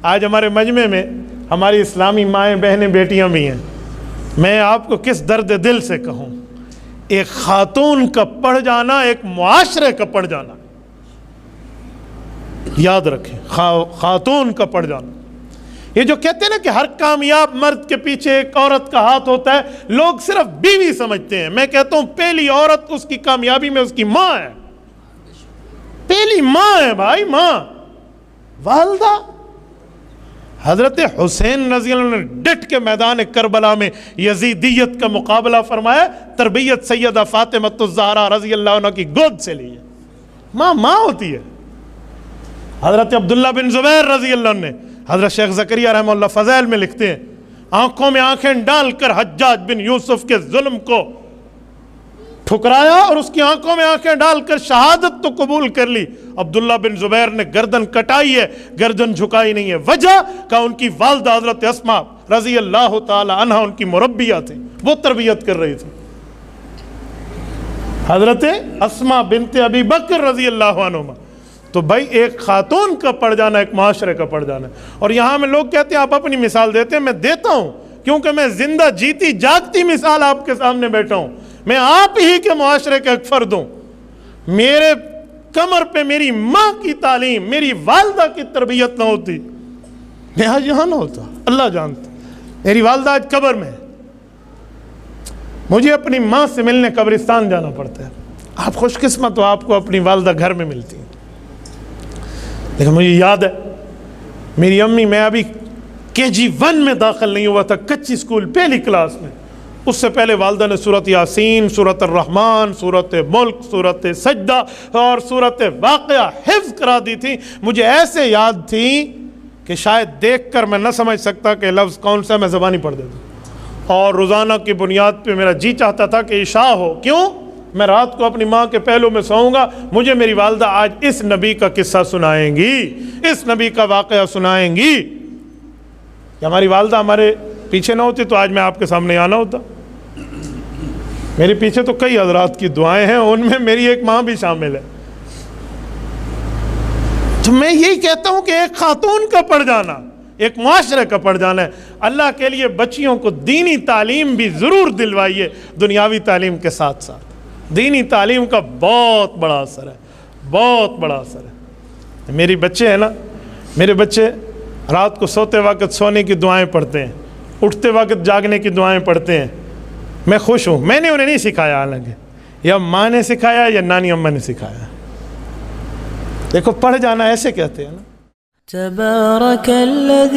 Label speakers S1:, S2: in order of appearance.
S1: آج ہمارے مجمع میں ہماری اسلامی مائیں بہنیں بیٹیاں بھی ہیں. میں آپ کو کس درد دل سے کہوں، ایک خاتون کا پڑھ جانا ایک معاشرے کا پڑھ جانا. یاد رکھیں، خاتون کا پڑھ جانا. یہ جو کہتے ہیں نا کہ ہر کامیاب مرد کے پیچھے ایک عورت کا ہاتھ ہوتا ہے، لوگ صرف بیوی سمجھتے ہیں. میں کہتا ہوں پہلی عورت اس کی کامیابی میں اس کی ماں ہے. پہلی ماں ہے بھائی، ماں، والدہ. حضرت حسین رضی اللہ عنہ نے ڈٹ کے میدان کربلا میں یزیدیت کا مقابلہ فرمایا. تربیت سیدہ فاطمہ الزہرا رضی اللہ عنہ کی گود سے لی ہے. ماں ہوتی ہے. حضرت عبداللہ بن زبیر رضی اللہ عنہ نے، حضرت شیخ زکریا رحمہ اللہ فضائل میں لکھتے ہیں، آنکھوں میں آنکھیں ڈال کر حجاج بن یوسف کے ظلم کو ٹھکرایا اور اس کی آنکھوں میں آنکھیں ڈال کر شہادت تو قبول کر لی. عبداللہ بن زبیر نے گردن کٹائی ہے، گردن جھکائی نہیں ہے. وجہ کہ ان کی والدہ حضرت اسماء رضی اللہ تعالی عنہ ان کی مربیہ تھی، وہ تربیت کر رہی تھی. حضرت اسماء بنت ابی بکر رضی اللہ عنہما. تو بھائی ایک خاتون کا پڑھ جانا ایک معاشرے کا پڑھ جانا ہے. اور یہاں میں لوگ کہتے ہیں آپ اپنی مثال دیتے ہیں، میں دیتا ہوں کیونکہ میں زندہ جیتی جاگتی مثال آپ کے سامنے بیٹھا ہوں. میں آپ ہی کے معاشرے کا ایک فرد ہوں. میرے کمر پہ میری ماں کی تعلیم، میری والدہ کی تربیت نہ ہوتی، میں آج یہاں نہ ہوتا. اللہ جانتا. میری والدہ آج قبر میں ہے، مجھے اپنی ماں سے ملنے قبرستان جانا پڑتا ہے. آپ خوش قسمت ہو، آپ کو اپنی والدہ گھر میں ملتی ہے. لیکن مجھے یاد ہے میری امی، میں ابھی KG1 میں داخل نہیں ہوا تھا، کچی اسکول پہلی کلاس میں. اس سے پہلے والدہ نے سورۃ یاسین، سورۃ الرحمن، سورۃ ملک، سورۃ سجدہ اور سورۃ واقعہ حفظ کرا دی تھی. مجھے ایسے یاد تھی کہ شاید دیکھ کر میں نہ سمجھ سکتا کہ لفظ کون سا، میں زبانی پڑھ دیتا. اور روزانہ کی بنیاد پہ میرا جی چاہتا تھا کہ عشاء ہو. کیوں؟ میں رات کو اپنی ماں کے پہلو میں سوؤں گا، مجھے میری والدہ آج اس نبی کا قصہ سنائیں گی، اس نبی کا واقعہ سنائیں گی. کہ ہماری والدہ ہمارے پیچھے نہ ہوتی تو آج میں آپ کے سامنے آنا ہوتا. میرے پیچھے تو کئی حضرات کی دعائیں ہیں، ان میں میری ایک ماں بھی شامل ہے. تو میں یہی کہتا ہوں کہ ایک خاتون کا پڑھ جانا ایک معاشرے کا پڑھ جانا ہے. اللہ کے لیے بچیوں کو دینی تعلیم بھی ضرور دلوائیے، دنیاوی تعلیم کے ساتھ ساتھ. دینی تعلیم کا بہت بڑا اثر ہے، بہت بڑا اثر ہے. میری بچے ہیں نا، میرے بچے رات کو سوتے وقت سونے کی دعائیں پڑھتے ہیں، اٹھتے وقت جاگنے کی دعائیں پڑھتے ہیں. میں خوش ہوں. میں نے انہیں نہیں سکھایا، حالانکہ یا ماں نے سکھایا یا نانی اماں نے سکھایا. دیکھو پڑھ جانا ایسے کہتے ہیں نا. تبارک الذی